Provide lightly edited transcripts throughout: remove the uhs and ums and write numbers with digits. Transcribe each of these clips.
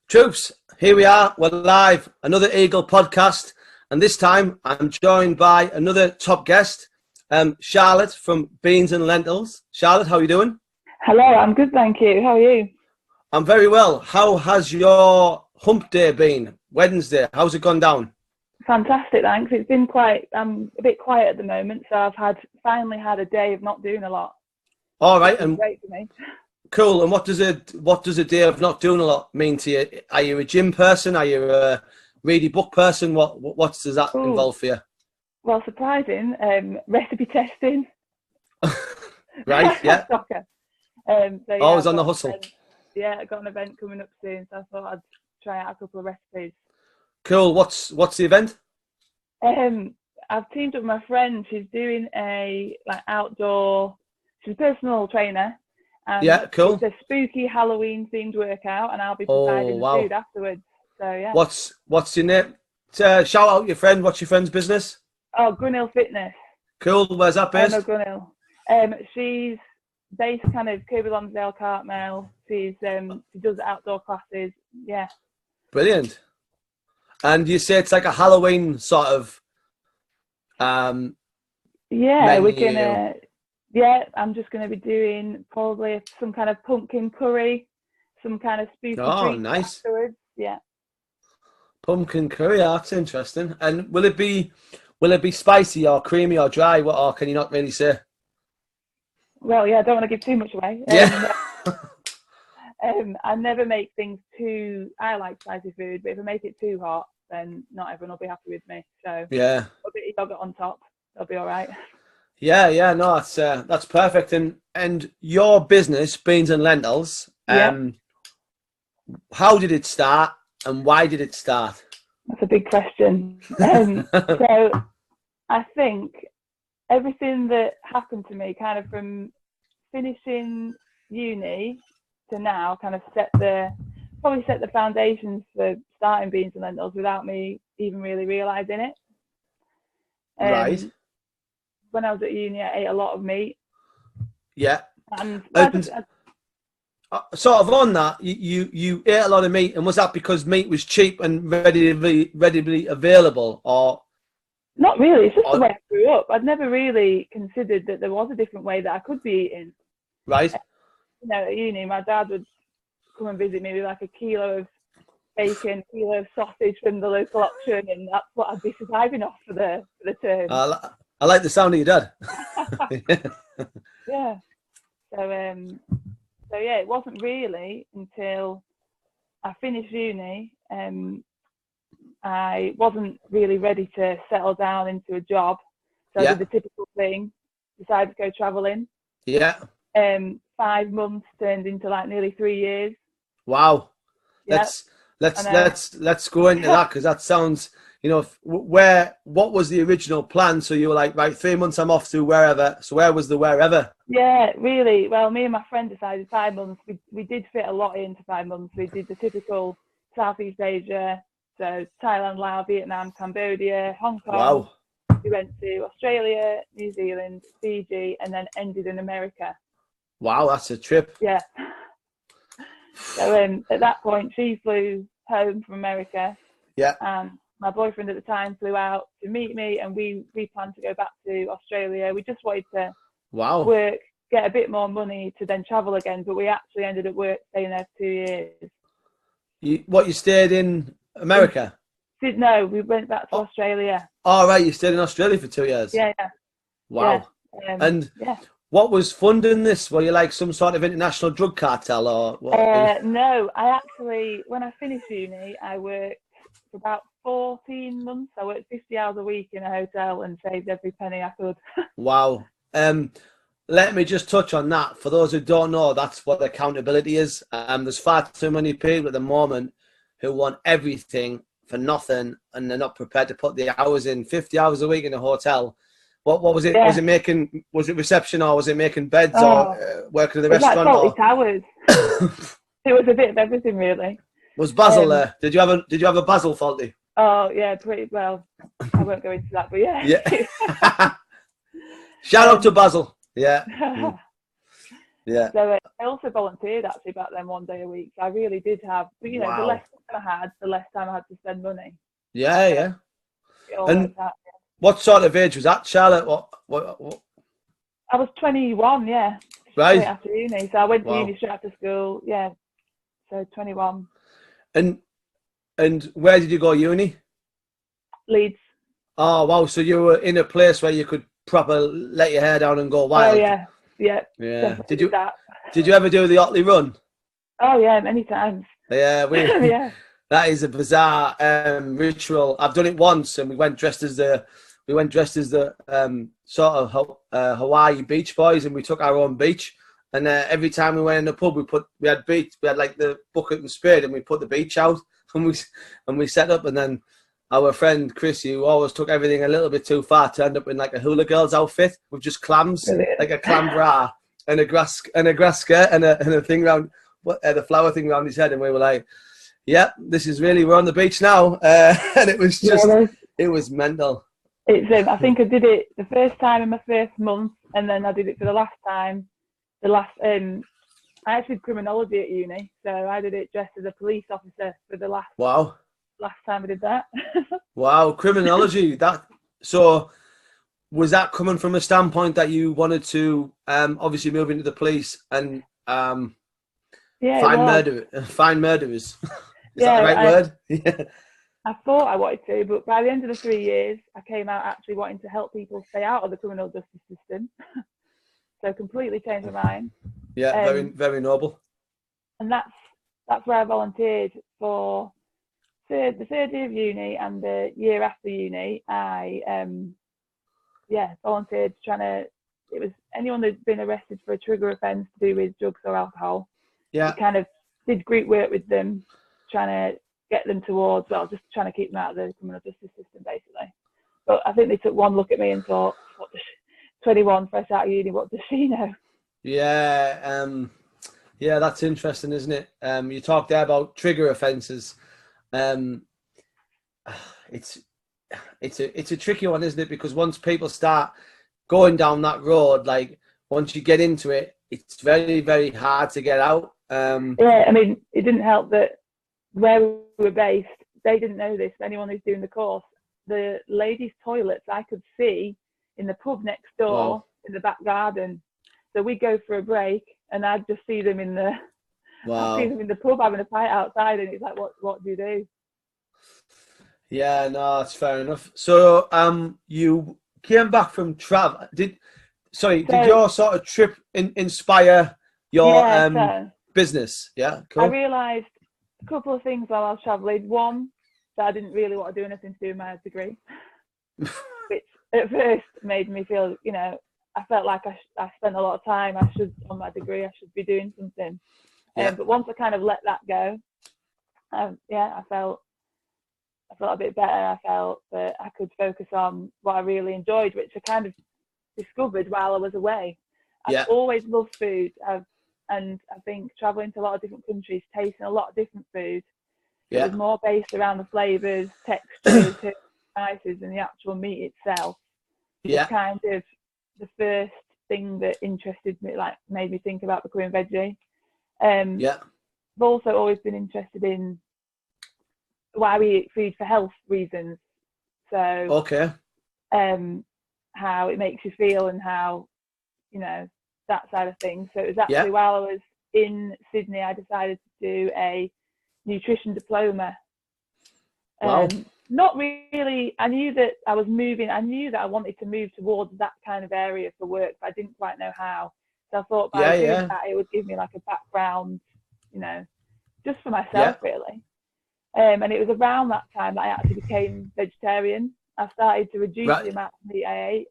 Troops, here we are. We're live. Another Eagle podcast. And this time I'm joined by another top guest, Charlotte from Beans and Lentils. Charlotte, how are you doing? Hello, I'm good, thank you. How are you? I'm very well. How has your hump day been? Wednesday, how's it gone down? Fantastic, thanks. It's been a bit quiet at the moment, so I've finally had a day of not doing a lot. All right, and great for me. Cool. And what does a day of not doing a lot mean to you? Are you a gym person? Are you a read a book person? What does that involve for you? Well, surprising. Recipe testing. Right. Yeah. Soccer. So, yeah, always on the hustle. Yeah, I got an event coming up soon, so I thought I'd try out a couple of recipes. Cool. What's the event? I've teamed up with my friend. She's doing outdoor. She's a personal trainer. Yeah, cool. It's a spooky Halloween themed workout, and I'll be providing the food afterwards. So yeah. What's your name? Shout out your friend. What's your friend's business? Oh, Gunhill Fitness. Cool. Where's that based? Gunhill. She's based kind of Kirby Lonsdale, Cartmel. She does outdoor classes. Yeah. Brilliant. And you say it's like a Halloween sort of. Yeah, menu. we're gonna. Yeah, I'm just going to be doing probably some kind of pumpkin curry, some kind of spooky treat nice. Afterwards. Yeah. Pumpkin curry, that's interesting. And will it be spicy or creamy or dry? Or can you not really say? Well, yeah, I don't want to give too much away. Yeah. I never make things too. I like spicy food, but if I make it too hot, then not everyone will be happy with me. So yeah, a bit of yogurt on top, that'll be all right. Yeah, no, that's perfect. And your business, Beans and Lentils, how did it start and why did it start? That's a big question. So I think everything that happened to me, kind of from finishing uni to now, kind of set the foundations for starting Beans and Lentils without me even really realising it. Right. When I was at uni, I ate a lot of meat. Yeah. And sort of on that, you ate a lot of meat, and was that because meat was cheap and readily available, or? Not really. It's just the way I grew up. I'd never really considered that there was a different way that I could be eating. Right. At uni, my dad would come and visit me with like a kilo of bacon, a kilo of sausage from the local auction, and that's what I'd be surviving off for the term. I like the sound of your dad. Yeah. So yeah, it wasn't really until I finished uni, I wasn't really ready to settle down into a job. So I did the typical thing, decided to go travelling. Yeah. 5 months turned into like nearly 3 years. Wow. Yeah. Let's go into that, because that sounds. What was the original plan? So you were like, right, 3 months, I'm off to wherever. So where was the wherever? Yeah, really. Well, me and my friend decided 5 months. We did fit a lot into 5 months. We did the typical Southeast Asia, so Thailand, Laos, Vietnam, Cambodia, Hong Kong. Wow. We went to Australia, New Zealand, Fiji, and then ended in America. Wow, that's a trip. Yeah. So at that point, she flew home from America. Yeah. And my boyfriend at the time flew out to meet me, and we planned to go back to Australia. We just wanted to work, get a bit more money to then travel again, but we actually ended up staying there for 2 years. You stayed in America? No, we went back to Australia. Oh, right, you stayed in Australia for 2 years? Yeah. Wow. Yeah. What was funding this? Were you like some sort of international drug cartel or what? No, I actually, when I finished uni, I worked for about 14 months. I worked 50 hours a week in a hotel and saved every penny I could. Wow. Let me just touch on that. For those who don't know, that's what accountability is. There's far too many people at the moment who want everything for nothing, and they're not prepared to put the hours in. 50 hours a week in a hotel. What was it? Yeah. Was it reception, or was it making beds, or working in the restaurant? Like 40 towers. It was a bit of everything, really. Was Basil there? Did you have a Basil faulty? Oh yeah, pretty well. I won't go into that, but yeah. Yeah. Shout out to Basil. Yeah. Yeah. So I also volunteered actually back then 1 day a week. So I really did have, you know, the Wow. less time I had, the less time I had to spend money. Yeah, So yeah. it all And worked out. what sort of age was that, Charlotte? What? I was 21, yeah, straight Right. after uni. So I went to Wow. uni straight after school, yeah. So 21. And where did you go uni? Leeds. Oh, wow. So you were in a place where you could proper let your hair down and go Oh wild. yeah, yeah. Yeah. Definitely did that. Did you ever do the Otley Run? Oh yeah, many times. Yeah, Yeah. that is a bizarre ritual. I've done it once, and we went dressed as the sort of Hawaii Beach Boys, and we took our own beach. And every time we went in the pub, we had like the bucket and spade, and we put the beach out, and we set up, and then our friend Chrissy, who always took everything a little bit too far, turned up in like a hula girl's outfit with just clams, Brilliant. like a clam bra and a grass skirt and a thing around the flower thing around his head, and we were like, "Yep, this is really, we're on the beach now," and it was just it was mental. It's I think I did it the first time in my first month, and then I did it for the last time. I actually did criminology at uni, so I did it dressed as a police officer for the last time I did that. Wow, criminology. So was that coming from a standpoint that you wanted to obviously move into the police and find murderers? Is that the right word? Yeah. I thought I wanted to, but by the end of the 3 years, I came out actually wanting to help people stay out of the criminal justice system. So completely changed my mind. Yeah, very, very noble. And that's where I volunteered for the third year of uni and the year after uni. I volunteered it was anyone that's been arrested for a trigger offence to do with drugs or alcohol. Yeah. We kind of did group work with them, trying to get them towards, just trying to keep them out of the criminal justice system, basically. But I think they took one look at me and thought, 21, fresh out of uni, what does she know? Yeah, yeah, that's interesting, isn't it? You talked there about trigger offences. It's a tricky one, isn't it? Because once people start going down that road, like once you get into it, it's very, very hard to get out. Yeah, I mean, it didn't help that where we were based, they didn't know this. Anyone who's doing the course, the ladies' toilets I could see in the pub next door in the back garden. So we'd go for a break, and I'd just see them in the pub having a pint outside, and it's like, what do you do? Yeah, no, that's fair enough. So, you came back from travel. Did your sort of trip inspire your business? Yeah, cool. I realised a couple of things while I was travelling. One, that I didn't really want to do anything to do with my degree, which at first made me feel, I felt like I spent a lot of time. On my degree, I should be doing something. But once I kind of let that go, I felt a bit better. I felt that I could focus on what I really enjoyed, which I kind of discovered while I was away. I've always loved food, and I think traveling to a lot of different countries, tasting a lot of different food, it was more based around the flavors, textures, spices, and the actual meat itself. It's kind of the first thing that interested me, like made me think about becoming veggie. I've also always been interested in why we eat food for health reasons. So how it makes you feel and how, that side of things. So it was actually while I was in Sydney, I decided to do a nutrition diploma. Not really, I knew that I wanted to move towards that kind of area for work, but I didn't quite know how. So I thought by doing that, it would give me like a background, just for myself really. And it was around that time that I actually became vegetarian. I started to reduce the amount of meat I ate.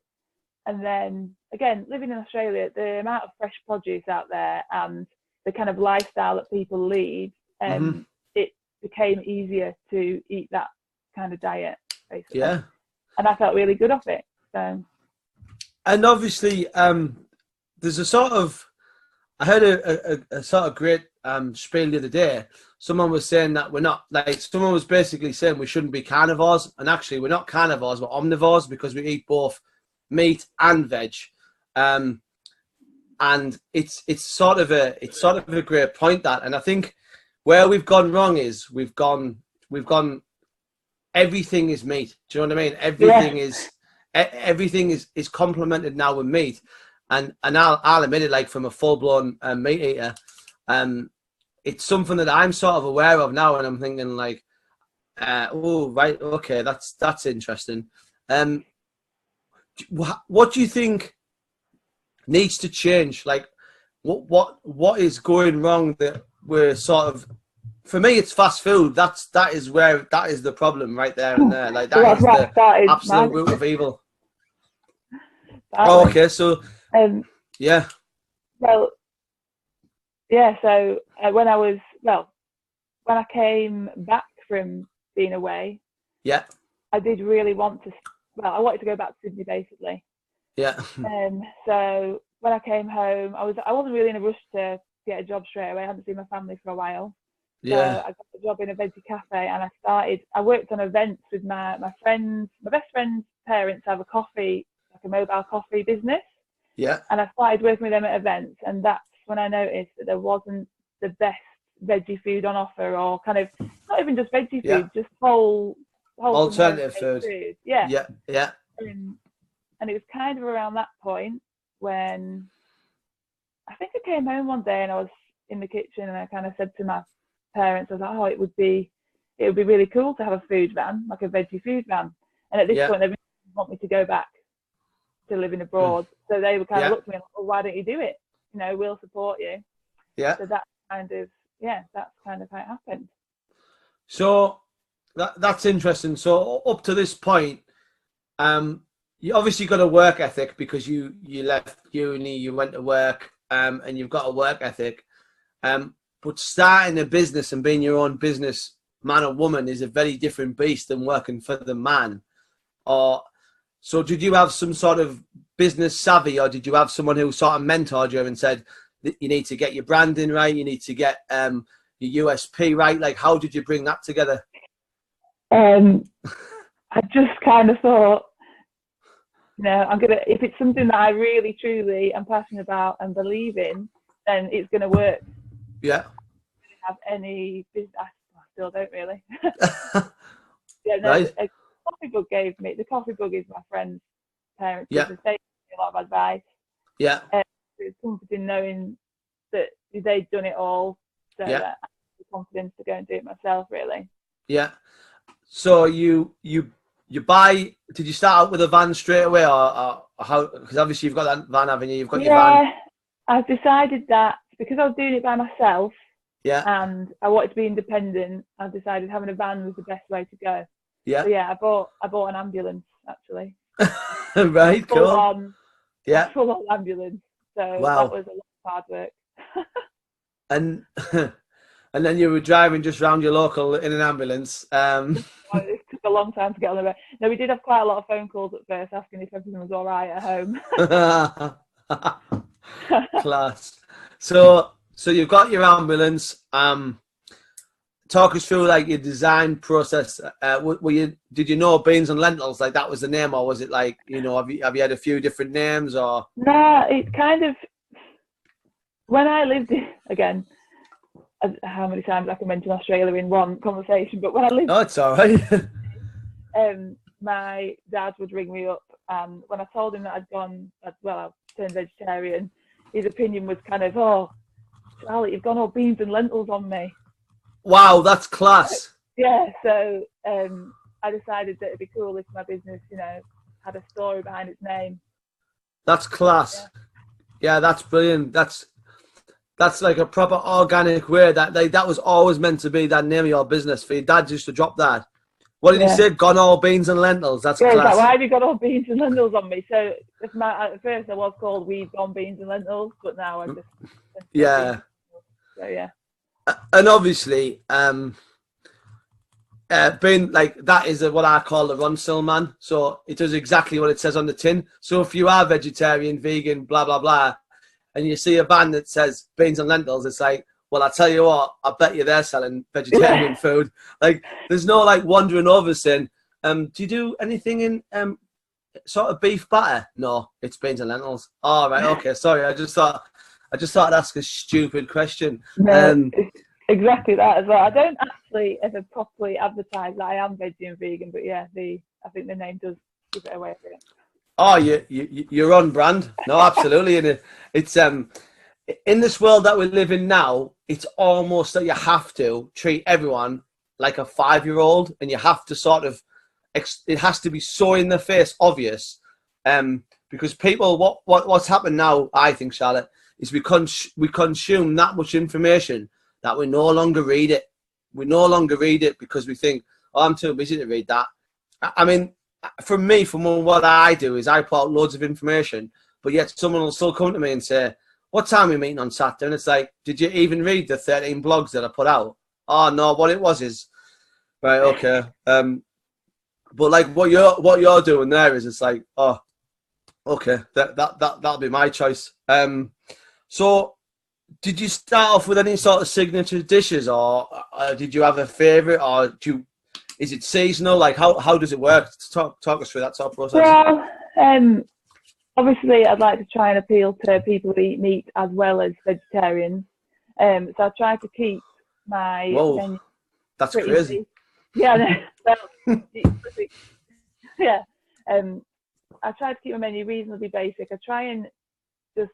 And then, again, living in Australia, the amount of fresh produce out there and the kind of lifestyle that people lead, it became easier to eat that kind of diet, basically. Yeah. And I felt really good off it. So. And obviously, there's a sort of, I heard a sort of great spiel the other day. Someone was saying that someone was basically saying we shouldn't be carnivores. And actually, we're not carnivores, we're omnivores because we eat both meat and veg. and it's sort of a great point, that. And I think where we've gone wrong is we've gone everything is meat. Do you know what I mean? Everything is complemented now with meat, and I'll admit it, like from a full blown meat eater, it's something that I'm sort of aware of now, and I'm thinking like, oh right, okay, that's interesting. What do you think needs to change? Like, what is going wrong that we're sort of? For me, it's fast food. That is the problem right there and there. Like that is the absolute root of evil. Oh, okay, so yeah. Well, yeah. So when I came back from being away, yeah, I did really want to. Well, I wanted to go back to Sydney, basically. Yeah. So when I came home, I wasn't really in a rush to get a job straight away. I hadn't seen my family for a while. Yeah. So I got a job in a veggie cafe, and I worked on events with my friends. My best friend's parents have a mobile coffee business. Yeah. And I started working with them at events, and that's when I noticed that there wasn't the best veggie food on offer, or kind of not even just veggie food, just whole alternative food. Yeah. Yeah. Yeah. And it was kind of around that point when I think I came home one day and I was in the kitchen, and I kind of said to my parents, I was like, oh, it would be really cool to have a food van, like a veggie food van. And at this point, they really want me to go back to living abroad. So they would kind of look at me like, well, why don't you do it? You know, we'll support you. Yeah. So that's kind of how it happened. So that's interesting. So up to this point, you obviously got a work ethic because you left uni, you went to work, and you've got a work ethic. But starting a business and being your own business man or woman is a very different beast than working for the man. So did you have some sort of business savvy, or did you have someone who sort of mentored you and said that you need to get your branding right, you need to get your USP right? Like, how did you bring that together? I just kind of thought, if it's something that I really truly am passionate about and believe in, then it's going to work. Yeah. I didn't have any business. I still don't really. Right. A coffee bug gave me. The coffee bug is my friend's parents. Yeah. They gave me a lot of advice. Yeah. It's comforting knowing that they'd done it all, so that I had the confidence to go and do it myself, really. Yeah. So you buy? Did you start out with a van straight away, or how? Because obviously you've got that van, haven't you? You've got your van. Yeah, I've decided that because I was doing it by myself. Yeah. And I wanted to be independent. I decided having a van was the best way to go. Yeah. So yeah, I bought an ambulance actually. Right. Cool. Full on ambulance. So that was a lot of hard work. And then you were driving just around your local in an ambulance. It took a long time to get on the road. No, we did have quite a lot of phone calls at first asking if everything was all right at home. Class. So you've got your ambulance. Talk us through like your design process. Did you know Beans and Lentils, like that was the name, or was it like, have you had a few different names, or? No, it's kind of, when I lived again, how many times I can mention Australia in one conversation, but when I lived, oh, it's all right. My dad would ring me up, and when I told him that I'd turned vegetarian, his opinion was kind of, oh, Charlie, you've gone all beans and lentils on me. Wow, that's class. Yeah, so I decided that it'd be cool if my business, had a story behind its name. That's class. Yeah, that's brilliant. That's like a proper organic way. That was always meant to be that name of your business, for your dad just to drop that. What did he say? Gone all beans and lentils. That's class. Like, why have you got all beans and lentils on me? So at first I was called We've Gone Beans and Lentils, but now I'm just So yeah. And obviously, being like that is what I call the run still man. So it does exactly what it says on the tin. So if you are vegetarian, vegan, blah blah blah, and you see a van that says beans and lentils, it's like, well, I tell you what, I bet you they're selling vegetarian food. Like, there's no like wandering over saying, do you do anything in sort of beef batter? No, it's beans and lentils. Oh, right, okay, sorry. I just thought I'd ask a stupid question. No, it's exactly that as well. I don't actually ever properly advertise that I am veggie and vegan, but yeah, I think the name does give it away a bit. Oh, you're on brand. No, absolutely. And it's in this world that we live in now, it's almost that you have to treat everyone like a 5-year-old, and you have to sort of, it has to be so in the face obvious, because people, what's happened now, I think, Charlotte, is we consume that much information that we no longer read it. We no longer read it because we think, oh, I'm too busy to read that. I mean, for me, what I do is I put out loads of information, but yet someone will still come to me and say, what time are we meeting on Saturday? And it's like, did you even read the 13 blogs that I put out? Oh, no, what it was is, right, okay. But like what you're doing there is, it's like, oh, okay, that'll be my choice. So did you start off with any sort of signature dishes, or did you have a favorite, or is it seasonal? Like how does it work? Talk us through that sort of process. Well, obviously I'd like to try and appeal to people who eat meat as well as vegetarians. So I try to keep my menu. That's crazy. Deep. Yeah, well, yeah. I try to keep my menu reasonably basic. I try and just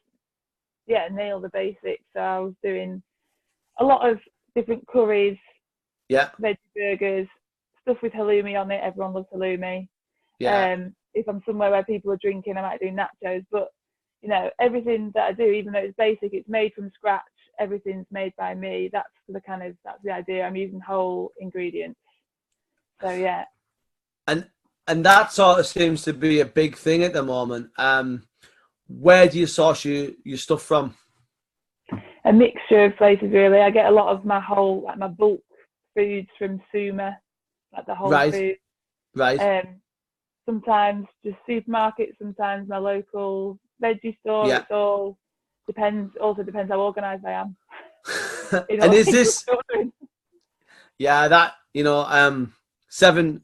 nail the basics. So I was doing a lot of different curries, veggie burgers, stuff with halloumi on it. Everyone loves halloumi. Yeah. If I'm somewhere where people are drinking, I might do nachos. But you know, everything that I do, even though it's basic, it's made from scratch. Everything's made by me. That's the idea. I'm using whole ingredients. So yeah. And that sort of seems to be a big thing at the moment. Where do you source your stuff from? A mixture of places, really. I get a lot of my bulk foods from Suma, like the whole food. Right. Sometimes just supermarkets, sometimes my local veggie store. Yeah. It all depends. Also depends how organised I am. And is this? Yeah, that, you know, 7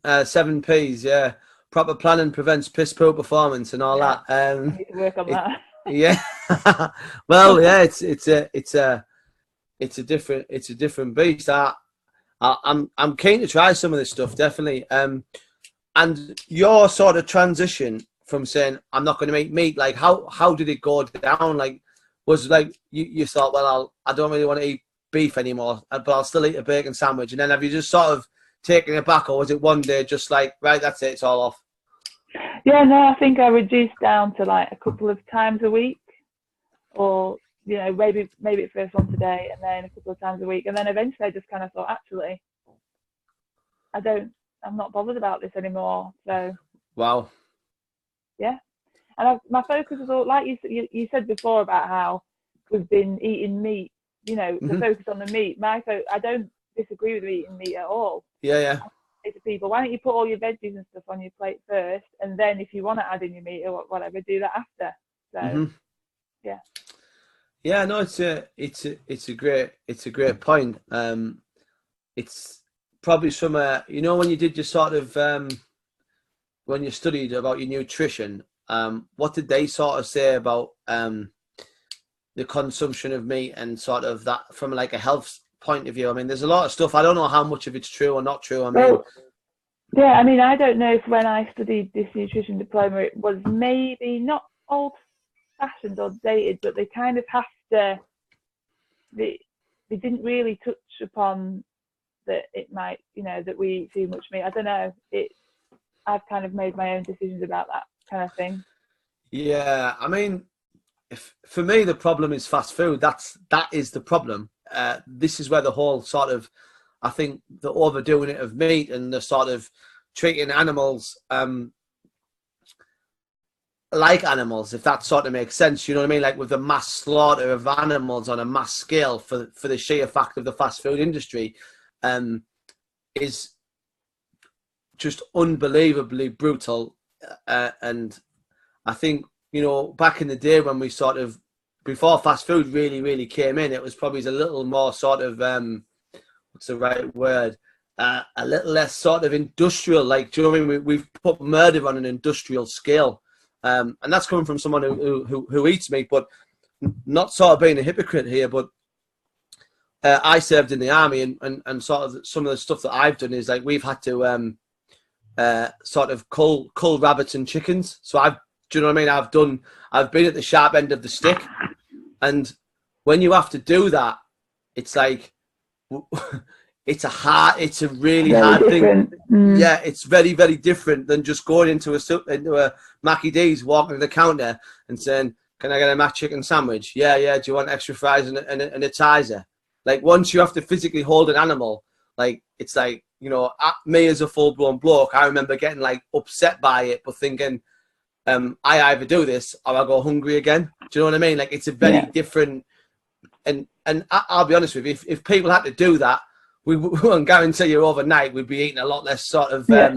P's. Yeah, proper planning prevents piss poor performance and all that. I need to work on that. Yeah. Well, yeah, it's a different beast. I'm keen to try some of this stuff, definitely. And your sort of transition from saying I'm not going to eat meat, like how did it go down? Like, was like you thought, well, I don't really want to eat beef anymore, but I'll still eat a bacon sandwich. And then have you just sort of taken it back, or was it one day just like, right, that's it, it's all off? Yeah, no, I think I reduced down to like a couple of times a week, or you know, maybe first once a day and then a couple of times a week, and then eventually I just kind of thought, actually, I'm not bothered about this anymore. So wow. Yeah, and my focus is all, like you said before about how we've been eating meat. You know, the focus on the meat. I don't disagree with eating meat at all. Yeah. I say to people, why don't you put all your veggies and stuff on your plate first, and then if you want to add in your meat or whatever, do that after. So yeah. Yeah, no, it's a great point. It's probably some you know, when you did your sort of when you studied about your nutrition, what did they sort of say about the consumption of meat and sort of that from like a health point of view? I mean, there's a lot of stuff. I don't know how much of it's true or not true. I mean, yeah, I mean, I don't know if when I studied this nutrition diploma, it was maybe not old-fashioned or dated, but they kind of have to. They didn't really touch upon that it might, you know, that we eat too much meat. I don't know. I've kind of made my own decisions about that kind of thing. Yeah, I mean, for me, the problem is fast food. That is the problem. This is where the whole sort of, I think, the overdoing it of meat and the sort of treating animals like animals, if that sort of makes sense. You know what I mean? Like with the mass slaughter of animals on a mass scale for the sheer fact of the fast food industry is just unbelievably brutal. And I think, you know, back in the day when we sort of, before fast food really came in, it was probably a little more sort of, what's the right word? a little less sort of industrial. Like, do you know what I mean? We've put murder on an industrial scale, and that's coming from someone who eats meat, but not sort of being a hypocrite here. But I served in the army, and sort of some of the stuff that I've done is like we've had to sort of cull rabbits and chickens. So do you know what I mean? I've been at the sharp end of the stick, and when you have to do that, it's like it's a really Very hard different. thing. Yeah, it's very, very different than just going into a Mackie D's, walking to the counter and saying, "Can I get a mac chicken sandwich?" Yeah. Do you want extra fries and a Tizer? Like, once you have to physically hold an animal, like, it's like, you know, me as a full-blown bloke, I remember getting like upset by it, but thinking, I either do this or I go hungry again. Do you know what I mean? Like, it's a very different, and I'll be honest with you, if people had to do that, we won't guarantee you overnight we'd be eating a lot less sort of. I'd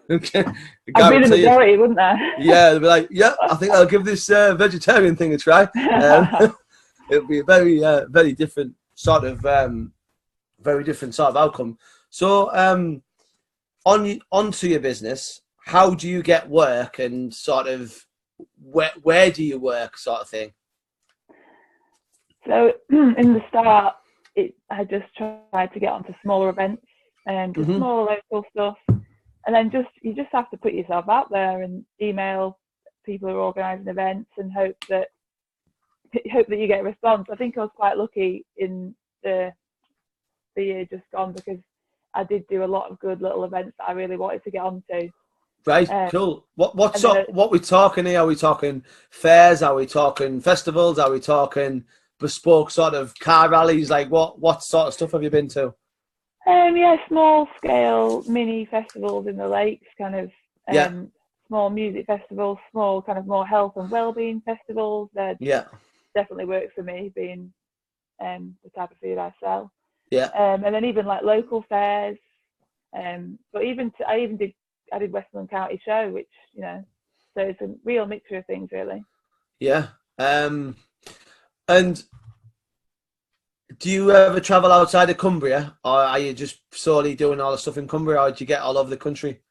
be the majority, wouldn't I? Yeah, they'd be like, yeah, I think I'll give this vegetarian thing a try. It'll be a very, very different sort of, outcome. So, onto your business. How do you get work, and sort of where do you work, sort of thing? So in the start, I just tried to get onto smaller events and just smaller local stuff, and then you just have to put yourself out there and email people who are organising events and hope that you get a response. I think I was quite lucky in the year just gone, because I did do a lot of good little events that I really wanted to get onto. Right, cool. What we talking here? Are we talking fairs? Are we talking festivals? Are we talking bespoke sort of car rallies? Like, what sort of stuff have you been to? Yeah, small scale mini festivals in the lakes, kind of small music festivals, small kind of more health and well-being festivals. Definitely works for me, being the type of food I sell. And then even like local fairs. But I did Westmoreland County Show, which, you know, so it's a real mixture of things, really. Yeah. And do you ever travel outside of Cumbria, or are you just solely doing all the stuff in Cumbria, or do you get all over the country?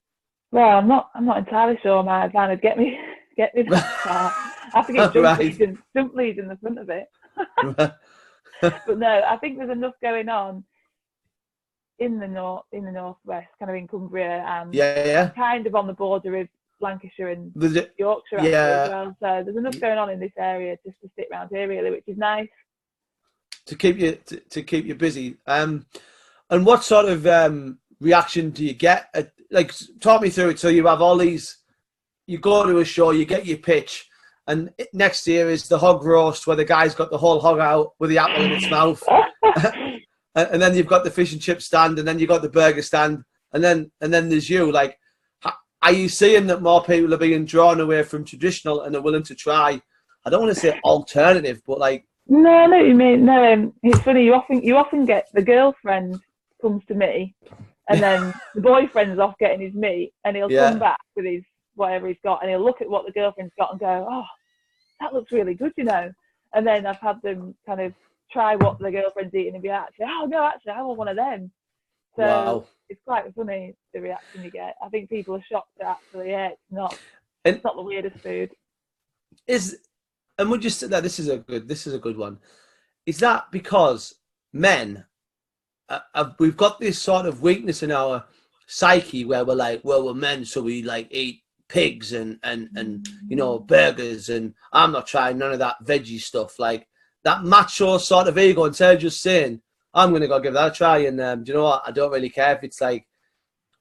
Well, I'm not entirely sure my van would get me that far. I have to get jump leads in the front of it. But no, I think there's enough going on in the northwest, kind of in Cumbria, and kind of on the border of Lancashire and Yorkshire as well. So there's enough going on in this area just to stick around here, really, which is nice to keep you busy. And what sort of reaction do you get? Like, talk me through it. So you have all these. You go to a show, you get your pitch, and next year is the hog roast, where the guy's got the whole hog out with the apple in its mouth. And then you've got the fish and chip stand, and then you've got the burger stand, and then there's you. Like, are you seeing that more people are being drawn away from traditional and are willing to try? I don't want to say alternative, but like. No, I know what you mean. No, it's funny. You often get the girlfriend comes to me, and then the boyfriend's off getting his meat, and he'll come back with his whatever he's got, and he'll look at what the girlfriend's got and go, "Oh, that looks really good," you know. And then I've had them kind of try what the girlfriend's eating and be actually, "Oh no, actually, I want one of them." So it's quite funny, the reaction you get. I think people are shocked that actually, it's not the weirdest food. And would you say that this is a good one? Is that because men, we've got this sort of weakness in our psyche where we're like, well, we're men, so we like eat pigs and you know, burgers, and I'm not trying none of that veggie stuff. Like, that macho sort of ego, instead of just saying, I'm going to go give that a try, and do you know what? I don't really care if it's like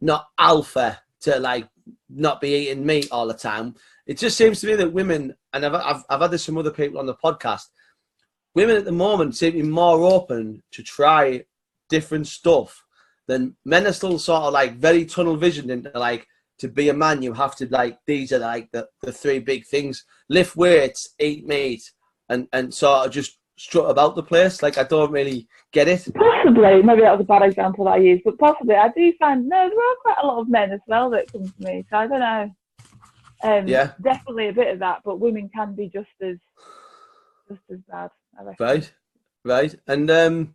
not alpha to like not be eating meat all the time. It just seems to me that women, and I've had this from other people on the podcast, women at the moment seem to be more open to try different stuff than men. Are still sort of like very tunnel visioned into like, to be a man, you have to like, these are like the three big things: lift weights, eat meat, and sort of just strut about the place. Like, I don't really get it. Possibly, maybe that was a bad example that I used, but possibly I do find there are quite a lot of men as well that come to me. So I don't know. Definitely a bit of that, but women can be just as bad, I reckon. Right. And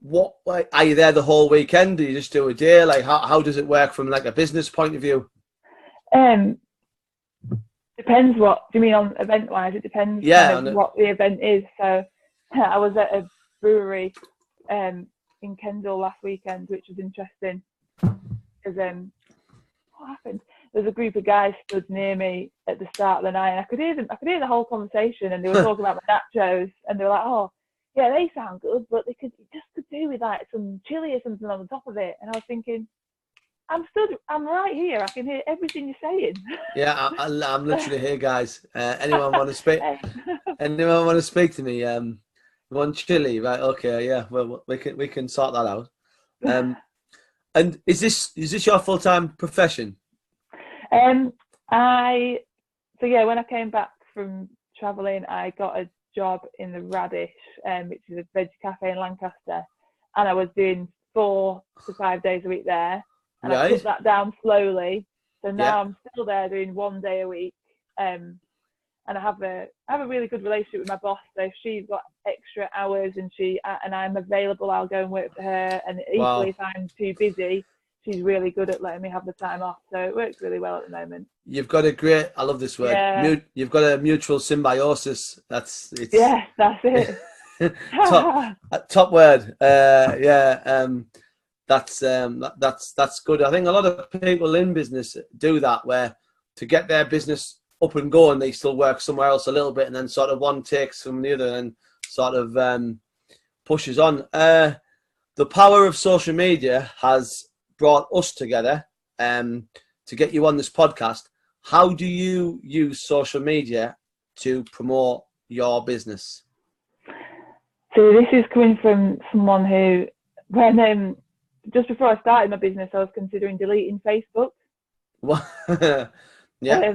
what, like, are you there the whole weekend? Do you just do a day? Like, how does it work from like a business point of view? Depends what do you mean on event wise. It depends kind of what the event is. So I was at a brewery in Kendal last weekend, which was interesting because what happened? There's a group of guys stood near me at the start of the night, and I could hear them. I could hear the whole conversation, and they were talking about my nachos, and they were like, "Oh, yeah, they sound good, but they could do with like some chili or something on the top of it." And I was thinking, I'm right here. I can hear everything you're saying. Yeah, I'm literally here, guys. Anyone want to speak? Anyone want to speak to me? Want chili? Right? Okay. Yeah. Well, we can sort that out. And is this your full-time profession? When I came back from travelling, I got a job in the Radish, which is a veg cafe in Lancaster, and I was doing 4 to 5 days a week there. And I put that down slowly. So now I'm still there doing 1 day a week. And I have a really good relationship with my boss. So if she's got extra hours and I'm available, I'll go and work for her. And equally, if I'm too busy, she's really good at letting me have the time off. So it works really well at the moment. You've got I love this word. Yeah. You've got a mutual symbiosis. That's it. Top word. That's good. I think a lot of people in business do that, where to get their business up and going, they still work somewhere else a little bit, and then sort of one takes from the other and sort of pushes on. The power of social media has brought us together to get you on this podcast. How do you use social media to promote your business? So this is coming from someone who, when just before I started my business, I was considering deleting Facebook. Yeah.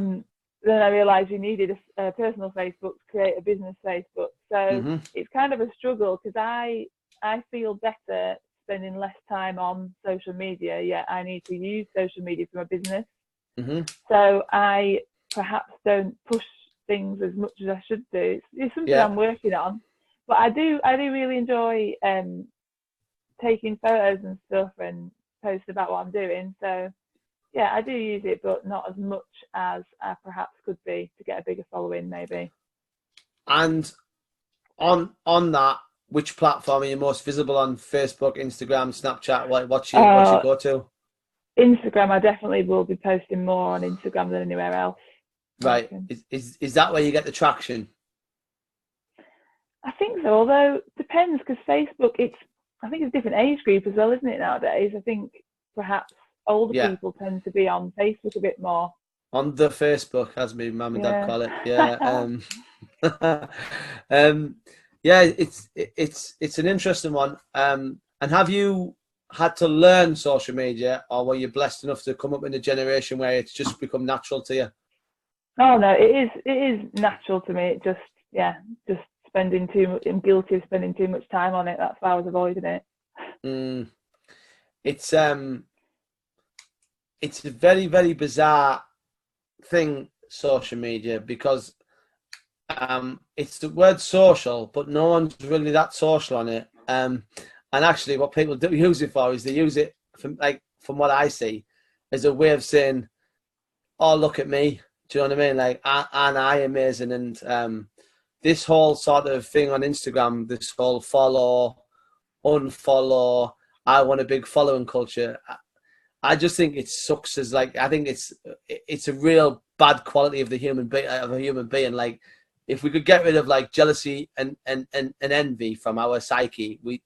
Then I realised you needed a personal Facebook to create a business Facebook. So it's kind of a struggle because I feel better spending less time on social media, yet I need to use social media for my business. So I perhaps don't push things as much as I should do. It's something I'm working on, but I do really enjoy taking photos and stuff and post about what I'm doing. So yeah, I do use it, but not as much as I perhaps could be to get a bigger following, maybe. And on that, which platform are you most visible on? Facebook, Instagram, Snapchat? What's your go-to? Instagram. I definitely will be posting more on Instagram than anywhere else. Right. Is that where you get the traction? I think so, although it depends, because Facebook, I think it's a different age group as well, isn't it, nowadays? I think perhaps older people tend to be on Facebook a bit more. On the Facebook, as my mum and dad call it. Yeah. It's an interesting one. And have you had to learn social media, or were you blessed enough to come up in a generation where it's just become natural to you? Oh no, it is natural to me. It just spending too much. I'm guilty of spending too much time on it. That's why I was avoiding it. It's a very, very bizarre thing, social media, because it's the word social, but no one's really that social on it. And actually, what people do use it for is they use it from what I see as a way of saying, "Oh, look at me." Do you know what I mean? Like, and I amazing. And this whole sort of thing on Instagram, this whole follow, unfollow, I want a big following culture. I just think it sucks. I think it's a real bad quality of a human being. Like, if we could get rid of like jealousy and envy from our psyche, we'd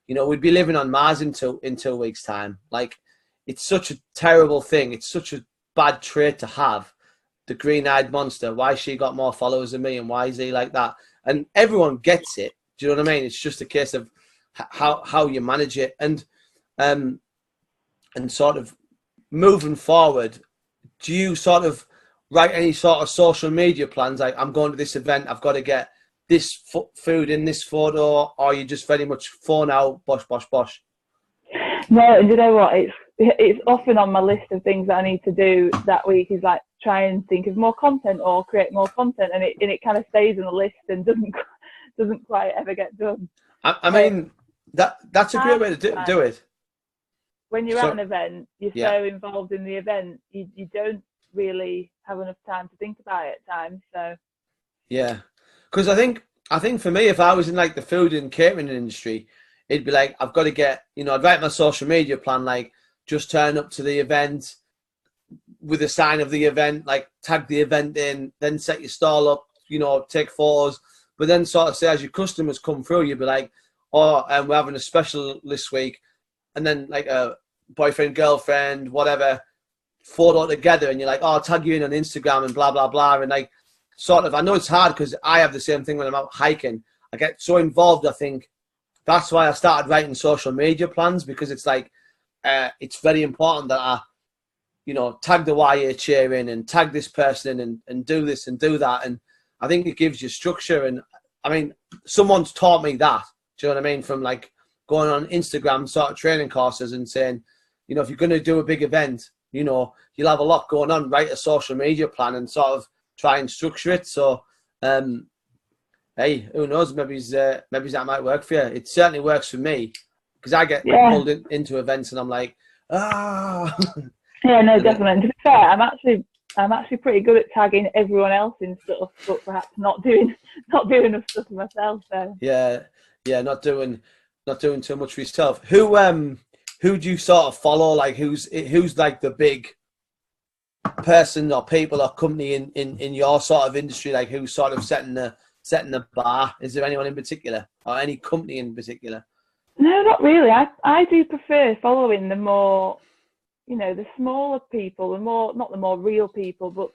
be living on Mars in 2 weeks' time. Like, it's such a terrible thing. It's such a bad trait to have. The green-eyed monster. Why she got more followers than me, and why is he like that? And everyone gets it. Do you know what I mean? It's just a case of how you manage it, and sort of moving forward. Do you sort of write any sort of social media plans? Like, I'm going to this event, I've got to get this food in this photo, or are you just very much phone out, bosh, bosh, bosh? No, you know what? It's often on my list of things that I need to do that week, is like try and think of more content or create more content, and it kind of stays on the list and doesn't quite ever get done. I mean, That's a great way to do it. When you're at an event, you're yeah. so involved in the event, you don't really have enough time to think about it at times. So yeah, because I think for me, if I was in like the food and catering industry, it'd be like I've got to get, you know, I'd write my social media plan like just turn up to the event with a sign of the event, like tag the event in, then set your stall up, you know, take photos, but then sort of say as your customers come through, you'd be like, oh, we're having a special this week, and then like a boyfriend, girlfriend, whatever, photo together, and you're like, oh, I'll tag you in on Instagram and blah, blah, blah. And like, sort of, I know it's hard because I have the same thing when I'm out hiking. I get so involved, I think that's why I started writing social media plans, because it's like, it's very important that I, you know, tag the YA chair in and tag this person in and do this and do that. And I think it gives you structure. And I mean, someone's taught me that, do you know what I mean? From like going on Instagram sort of training courses and saying, you know, if you're going to do a big event, you know, you'll have a lot going on, write a social media plan and sort of try and structure it. So, hey, who knows? Maybe that might work for you. It certainly works for me because I get pulled into events and I'm like, ah. Yeah, no, definitely. To be fair, I'm actually pretty good at tagging everyone else in stuff, but perhaps not doing enough stuff for myself. So yeah, not doing too much for yourself. Who do you sort of follow? Like who's like the big person or people or company in your sort of industry? Like who's sort of setting the bar? Is there anyone in particular or any company in particular? No, not really. I do prefer following the more, you know, the smaller people, not the more real people, but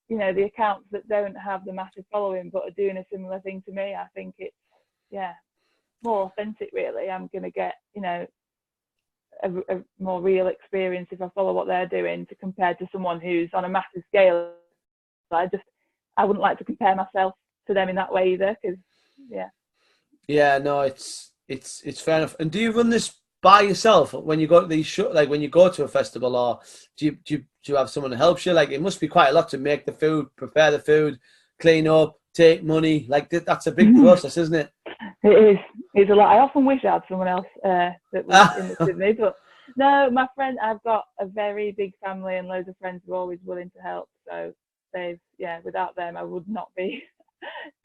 you know, the accounts that don't have the massive following but are doing a similar thing to me. I think it's more authentic really. I'm gonna get, you know, a more real experience if I follow what they're doing to compare to someone who's on a massive scale. I wouldn't like to compare myself to them in that way either, because no, it's fair enough. And do you run this by yourself when you go to these like when you go to a festival, or do you have someone who helps you? Like it must be quite a lot to make the food, prepare the food, clean up, take money. Like that's a big process, isn't it? It is. It's a lot. I often wish I had someone else that was in this with me, but no, my friend. I've got a very big family and loads of friends who are always willing to help. So without them, I would not be.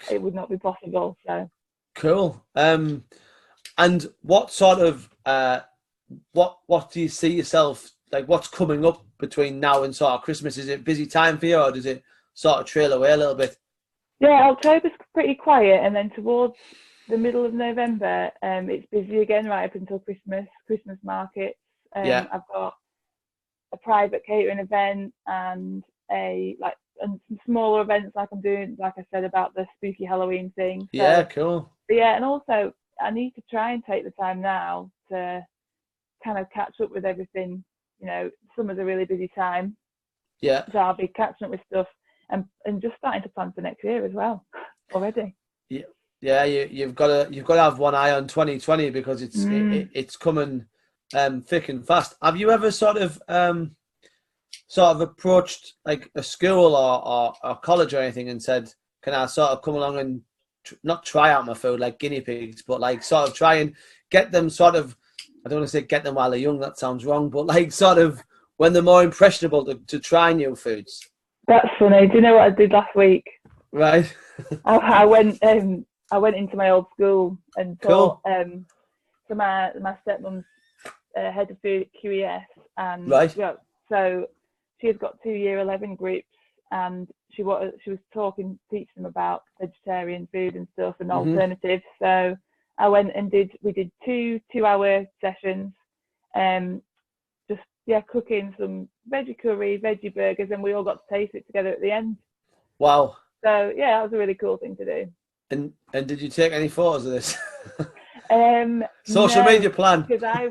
It would not be possible. So cool. And what sort of what do you see yourself like? What's coming up between now and sort of Christmas? Is it busy time for you, or does it sort of trail away a little bit? Yeah, October's pretty quiet, and then towards the middle of November, it's busy again right up until Christmas markets. I've got a private catering event and and some smaller events like I'm doing, like I said, about the spooky Halloween thing. So, yeah, cool. Yeah, and also I need to try and take the time now to kind of catch up with everything. You know, summer's a really busy time. Yeah. So I'll be catching up with stuff and just starting to plan for next year as well already. Yeah. Yeah, you've got to have one eye on 2020 because it's coming thick and fast. Have you ever sort of approached like a school or college or anything and said, can I sort of come along and not try out my food like guinea pigs, but like sort of try and get them sort of, I don't want to say get them while they're young, that sounds wrong, but like sort of when they're more impressionable to try new foods? That's funny. Do you know what I did last week? Right. I went into my old school and taught. Cool. So my stepmom's head of food at QES, and right. So she's got 2 year 11 groups, and she was teaching them about vegetarian food and stuff and alternatives. So I went and we did 2-hour sessions, just cooking some veggie curry, veggie burgers, and we all got to taste it together at the end. Wow. So yeah, that was a really cool thing to do. And did you take any photos of this? Social media plan? Because I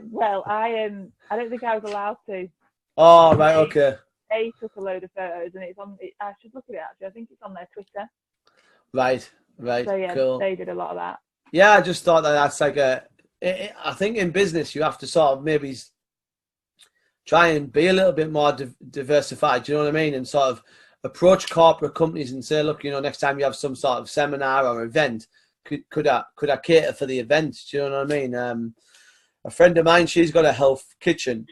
don't think I was allowed to. Oh, right, okay. They took a load of photos, and it's on. I should look at it actually. I think it's on their Twitter. Right. So yeah, cool. They did a lot of that. Yeah, I just thought that's like I think in business you have to sort of maybe try and be a little bit more diversified. Do you know what I mean? And sort of approach corporate companies and say, look, you know, next time you have some sort of seminar or event, could I cater for the event? Do you know what I mean? A friend of mine, she's got a health kitchen,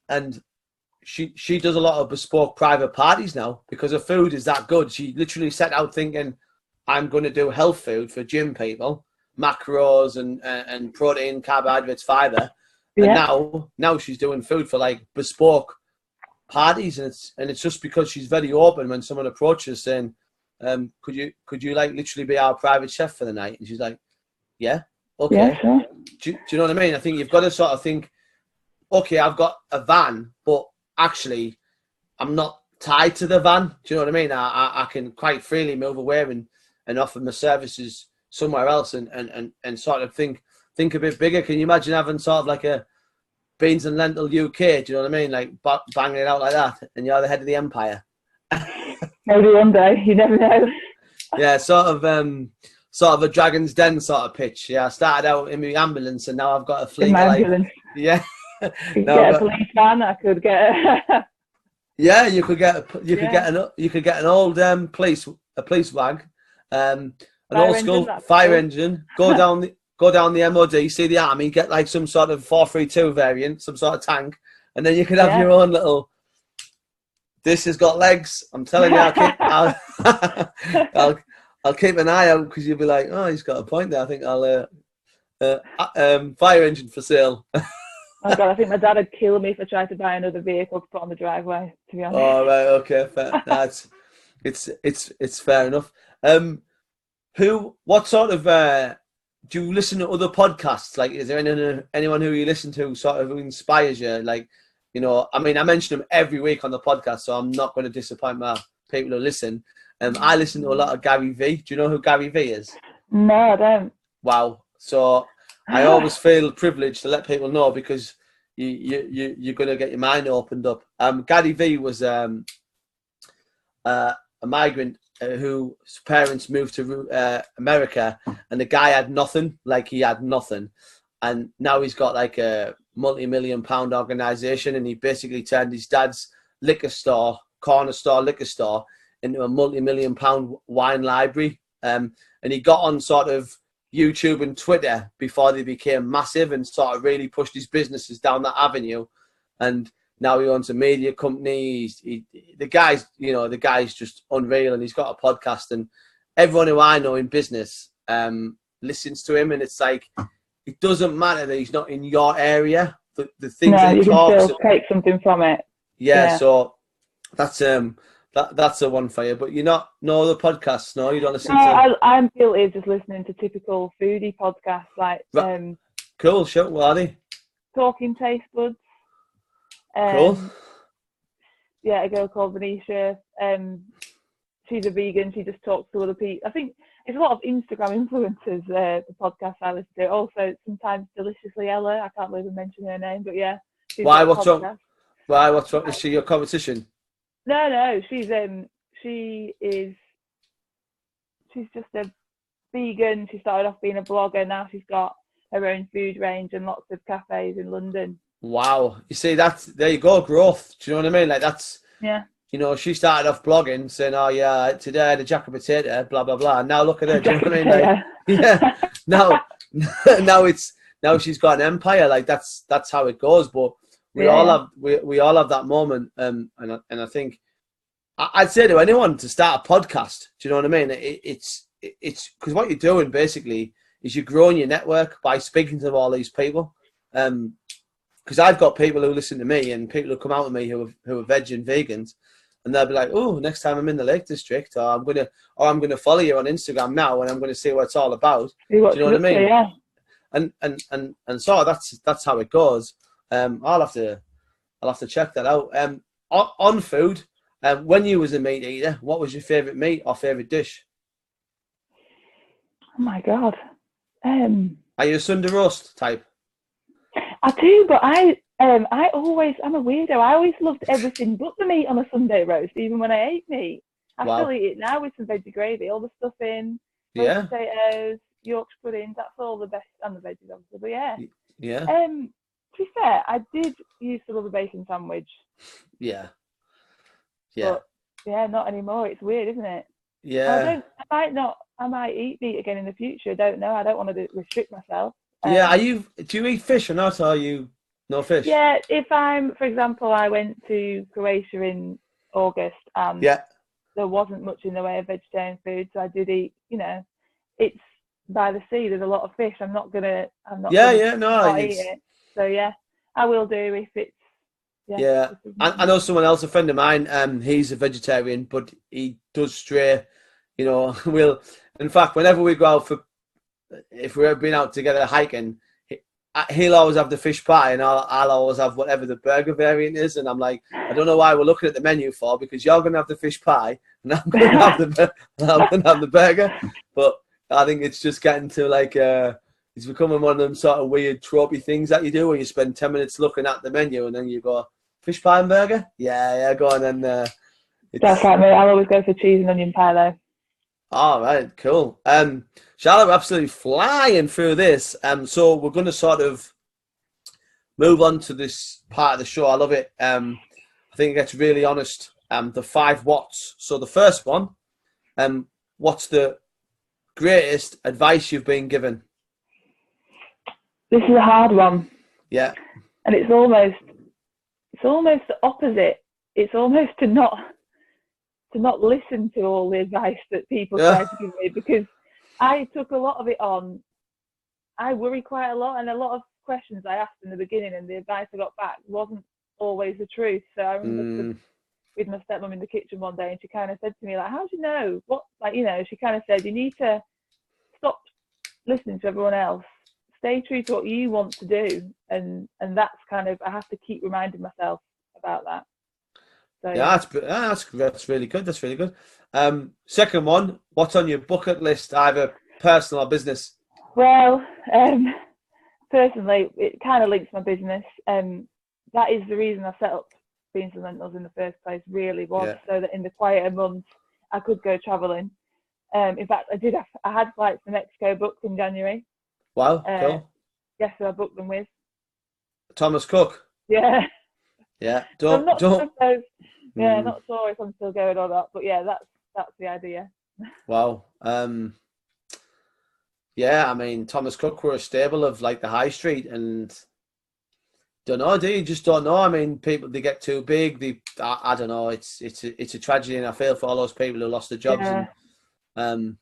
and she does a lot of bespoke private parties now because her food is that good. She literally set out thinking, I'm going to do health food for gym people, macros and protein, carbohydrates, fiber. Yeah. And now she's doing food for like bespoke parties, and it's just because she's very open when someone approaches saying, could you like literally be our private chef for the night? And she's like, yeah, okay. Yeah, sure. Do you know what I mean? I think you've got to sort of think, okay, I've got a van, but actually I'm not tied to the van. Do you know what I mean? I can quite freely move away and offer my services somewhere else and sort of think a bit bigger. Can you imagine having sort of like a Beans and Lentil UK? Do you know what I mean? Like banging it out like that, and you're the head of the empire. Maybe one day, you never know. Yeah, sort of a Dragon's Den sort of pitch. Yeah, I started out in my ambulance, and now I've got a fleet. In my ambulance. Yeah. You could get a police van. I could get. Yeah, you could get an old police wag, an old school fire engine. Go down the MOD, see the army, get like some sort of 432 variant, some sort of tank, and then you could have your own little. This has got legs. I'm telling you, I'll keep an eye out because you'll be like, oh, he's got a point there. I think I'll fire engine for sale. Oh God, I think my dad would kill me if I tried to buy another vehicle to put on the driveway. To be honest. Oh right, okay, fair. That's it's fair enough. What sort of do you listen to other podcasts? Like, is there anyone who you listen to sort of who inspires you? Like, you know, I mean, I mention them every week on the podcast, so I'm not going to disappoint my people who listen. I listen to a lot of Gary Vee. Do you know who Gary Vee is? No, I don't. Wow. So I always feel privileged to let people know because you're going to get your mind opened up. Gary Vee was a migrant whose parents moved to America, and the guy had nothing. Like, he had nothing, and now he's got like a multi-million-pound organization, and he basically turned his dad's corner store liquor store into a multi-million-pound wine library. And he got on sort of YouTube and Twitter before they became massive and sort of really pushed his businesses down that avenue. And now he owns a media company. The guy's just unreal, and he's got a podcast, and everyone who I know in business listens to him, and it's like, it doesn't matter that he's not in your area. The things that he talks, can still take something from it. Yeah, so that's a one for you. But you're not the podcasts. No, you don't listen to. I'm guilty of just listening to typical foodie podcasts like cool. Sure, what are they? Talking Taste Buds. Cool. Yeah, a girl called Venetia. She's a vegan. She just talks to other people. I think it's a lot of Instagram influencers, the podcast I listen to. Also, sometimes Deliciously Ella. I can't believe I mentioned her name, but yeah. Why? What's wrong? Why? What's wrong? Is she your competition? No. She's just a vegan. She started off being a blogger. Now she's got her own food range and lots of cafes in London. Wow. You see, there you go, growth. Do you know what I mean? Like, that's, yeah. You know, she started off blogging saying, oh yeah, today I had a jack of potato, blah, blah, blah. And now look at her. Do you know what I mean? Like, yeah. Now she's got an empire. Like, that's how it goes. But we all have that moment. And I think I'd say to anyone to start a podcast. Do you know what I mean? It's because what you're doing basically is you're growing your network by speaking to all these people. Because I've got people who listen to me and people who come out to me who are veg and vegans, and they'll be like, "Oh, next time I'm in the Lake District, or I'm gonna follow you on Instagram now, and I'm gonna see what it's all about." Do you know what I mean? Yeah. And so that's how it goes. I'll have to check that out. On food, when you was a meat eater, what was your favourite meat or favourite dish? Oh my God. Are you a Sunday roast type? I do, but I'm a weirdo. I always loved everything but the meat on a Sunday roast, even when I ate meat. I still eat it now with some veggie gravy, all the stuffing, potatoes, Yorkshire puddings. That's all the best, and the veggies obviously. But yeah. To be fair, I did used to love a bacon sandwich. Yeah. But yeah, not anymore. It's weird, isn't it? Yeah. I might not I might eat meat again in the future. I don't know. I don't want to restrict myself. Yeah, do you eat fish or not? Or are you no fish? Yeah, if for example, I went to Croatia in August and there wasn't much in the way of vegetarian food, so I did eat. It's by the sea. There's a lot of fish. I'm not gonna No, not eat it. So yeah, I will do if it's. Yeah. I know someone else, a friend of mine. He's a vegetarian, but he does stray. In fact, whenever we go out if we've been out together hiking, he'll always have the fish pie, and I'll always have whatever the burger variant is. And I'm like, I don't know why we're looking at the menu for, because you're going to have the fish pie, and I'm going to have the burger. But I think it's just getting to like it's becoming one of them sort of weird tropey things that you do, where you spend 10 minutes looking at the menu, and then you go, fish pie and burger? Yeah, go on. And that's like me. I'll always go for cheese and onion pie though. All right, cool. Charlotte, we're absolutely flying through this. So we're going to sort of move on to this part of the show. I love it. I think it gets really honest. The 5 whats. So the first one, what's the greatest advice you've been given? This is a hard one. Yeah. And it's almost the opposite. It's almost to not listen to all the advice that people try to give me, because I took a lot of it on. I worry quite a lot, and a lot of questions I asked in the beginning and the advice I got back wasn't always the truth. So I remember with my stepmom in the kitchen one day, and she kind of said to me, like, how do you know what, she kind of said, you need to stop listening to everyone else, stay true to what you want to do. And that's kind of, I have to keep reminding myself about that. So, that's really good. That's really good. Second one, what's on your bucket list, either personal or business? Well, personally, it kind of links my business. That is the reason I set up Beans and Lentils in the first place, really was so that in the quieter months I could go travelling. In fact, I had flights to Mexico booked in January. Wow, cool. Guess who I booked them with? Thomas Cook. Yeah. Yeah. Not sure if I'm still going or not, but yeah, that's the idea. Wow. Yeah, I mean, Thomas Cook were a stable of like the high street, and don't know, do you? Just don't know. I mean, people, they get too big. I don't know. It's a tragedy, and I feel for all those people who lost their jobs. Yeah. And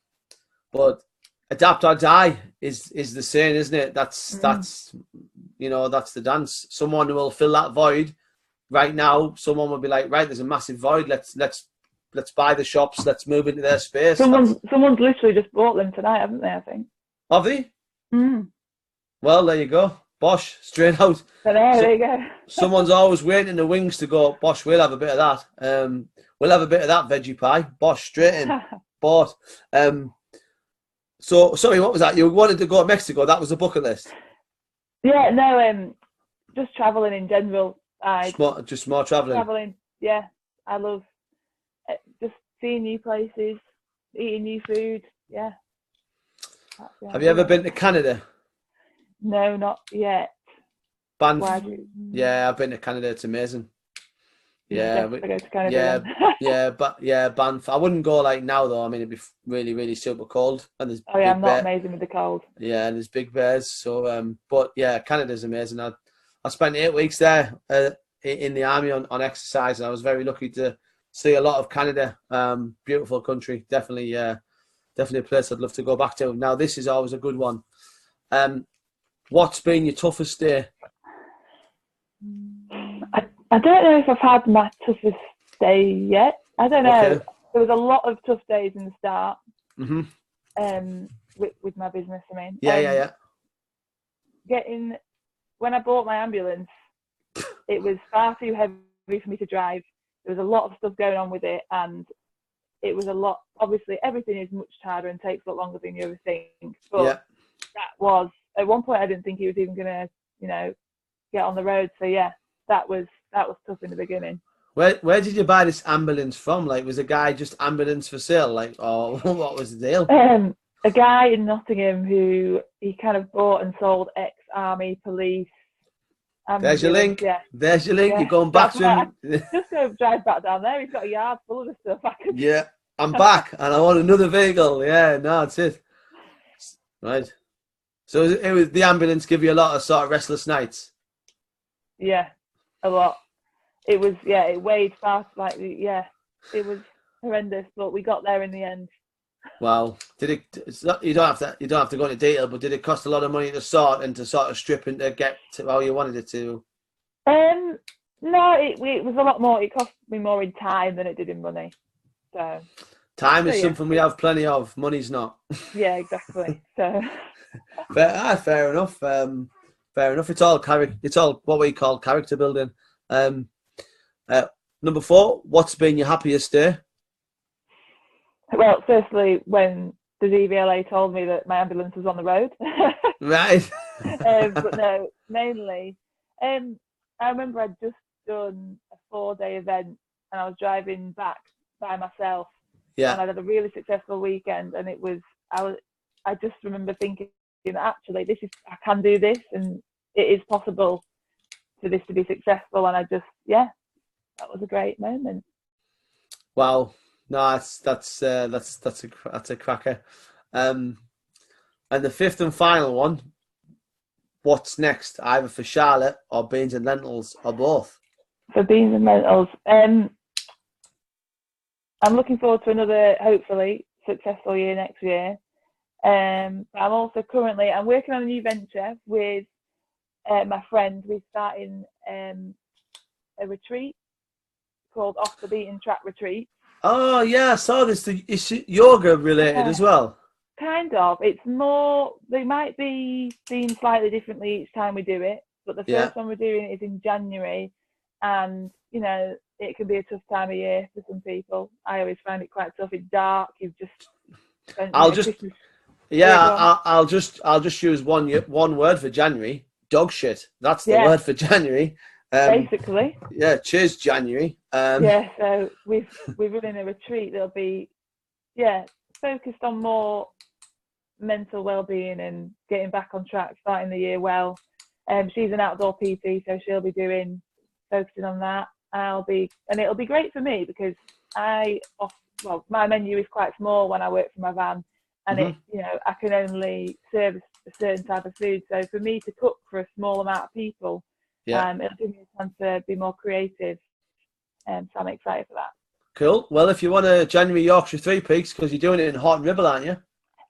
but adapt or die is the saying, isn't it? That's that's the dance. Someone will fill that void. Right now, someone will be like, right, there's a massive void. Let's buy the shops. Let's move into their space. Someone's literally just bought them tonight, haven't they? I think. Have they? Mm. Well, there you go. Bosh, straight out. There you go. Someone's always waiting in the wings to go, Bosh, we'll have a bit of that. We'll have a bit of that veggie pie. Bosh, straight in. Bought. So, sorry, what was that? You wanted to go to Mexico. That was the bucket list. Yeah, no, just travelling in general. Just more travelling. Travelling, yeah. I love just seeing new places, eating new food, yeah. Have you ever been to Canada? No, not yet. Banff. Yeah, I've been to Canada. It's amazing. Yeah, Banff. I wouldn't go like now though. I mean, it'd be really, really super cold. And there's I'm not amazing with the cold. Yeah, and there's big bears. So, but yeah, Canada's amazing. I spent 8 weeks there in the army on exercise, and I was very lucky to see a lot of Canada. Beautiful country, definitely a place I'd love to go back to. Now, this is always a good one. What's been your toughest day? I don't know if I've had my toughest day yet. I don't know. Okay. There was a lot of tough days in the start. Mm-hmm. With my business, I mean. Yeah. When I bought my ambulance, it was far too heavy for me to drive. There was a lot of stuff going on with it, and it was a lot. Obviously, everything is much harder and takes a lot longer than you ever think. But that was, at one point, I didn't think he was even going to, get on the road. So yeah, that was tough in the beginning. Where did you buy this ambulance from? Like, was a guy just ambulance for sale? Like, or what was the deal? A guy in Nottingham who he kind of bought and sold ex-army, police. There's your link. Yeah. There's your link. Yeah. You're going back to him. Just go drive back down there. He's got a yard full of the stuff. I'm back and I want another vehicle. Yeah, no, that's it. Right. So it was the ambulance give you a lot of sort of restless nights. Yeah, a lot. It was, yeah, it weighed fast, like, yeah, it was horrendous, but we got there in the end. Wow. Did it? It's not, you don't have to go into detail, but did it cost a lot of money to sort and to sort of strip and to get to how you wanted it to? No, it was a lot more. It cost me more in time than it did in money. So Time is yeah, something we have plenty of. Money's not. yeah, exactly. So Fair enough. Fair enough. It's all what we call character building. Number 4. What's been your happiest day? well, firstly, when the DVLA told me that my ambulance was on the road. Right. But no, mainly, I remember I'd just done a 4-day event and I was driving back by myself. Yeah. And I had a really successful weekend, and I just remember thinking, actually, I can do this, and it is possible for this to be successful. And that was a great moment. Wow. No, that's a cracker. And the 5th and final one. What's next, either for Charlotte or Beans and Lentils or both? For Beans and Lentils, I'm looking forward to another, hopefully, successful year next year. But I'm also I'm working on a new venture with my friend. We're starting a retreat called Off the Beaten Track Retreat. Oh yeah, I saw this. Is it yoga related as well? Kind of. It's more. They might be seen slightly differently each time we do it. But the first one we're doing is in January, and it can be a tough time of year for some people. I always find it quite tough. It's dark. You've just. I'll just use one word for January. Dog shit. That's the word for January. Basically. Yeah. Cheers, January. So we're running a retreat that'll be, focused on more mental well-being and getting back on track, starting the year well. She's an outdoor PT, so she'll be focusing on that. And it'll be great for me because my menu is quite small when I work from my van, and I can only serve a certain type of food. So for me to cook for a small amount of people, it'll give me a chance to be more creative. So I'm excited for that. Cool. Well, if you want a January Yorkshire Three Peaks, because you're doing it in Horton Ribble, aren't you?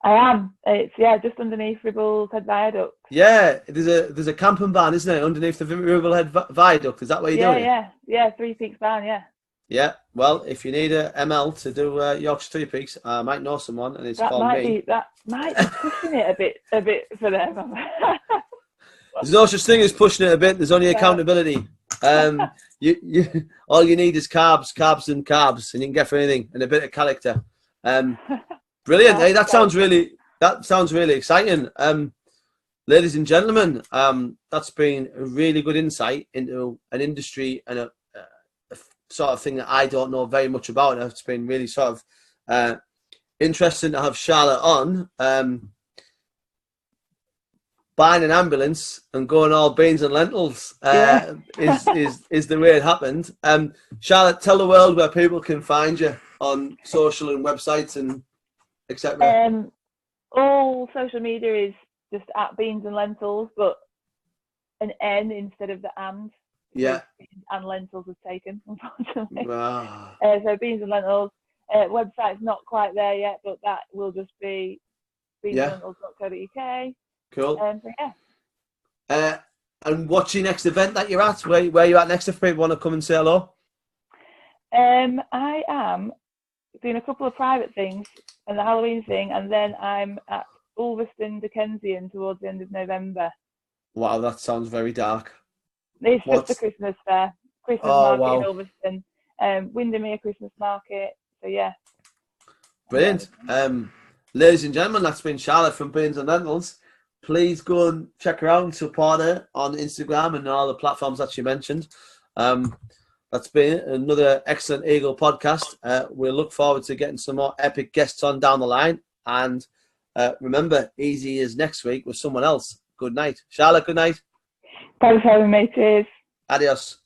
I am. It's just underneath Ribble's Head Viaduct. Yeah, there's a camping barn, isn't it, underneath the Ribble Head Viaduct? Is that what you're doing? Yeah. Three Peaks barn. Yeah. Yeah. Well, if you need a ML to do Yorkshire Three Peaks, I might know someone, and it's called me. That might be pushing it a bit for them. There's no such thing as pushing it a bit. There's only accountability. You all you need is carbs, and you can get for anything, and a bit of character. Brilliant. Hey, that sounds really exciting. Ladies and gentlemen, that's been a really good insight into an industry and a sort of thing that I don't know very much about. It's been really sort of interesting to have Charlotte on. Buying an ambulance and going all beans and lentils is the way it happened. Charlotte, tell the world where people can find you on social and websites and etc. All social media is just at Beans and Lentils, but an N instead of the and. Yeah. And lentils was taken, unfortunately. Wow. So Beans and Lentils. Website's not quite there yet, but that will just be beansandlentils.co.uk. Cool. And what's your next event that you're at? Where are you at next if people want to come and say hello? I am doing a couple of private things and the Halloween thing, and then I'm at Ulverston Dickensian towards the end of November. Wow, that sounds very dark. It's just a Christmas fair. Christmas market in Ulverston. Windermere Christmas market. So yeah. Brilliant. Ladies and gentlemen, that's been Charlotte from Beans and Lentils. Please go and check her out and support her on Instagram and all the platforms that she mentioned. That's been another excellent Eagle podcast. We'll look forward to getting some more epic guests on down the line. And remember, Easy is next week with someone else. Good night. Charlotte, good night. Thanks for having me. Cheers. Adios.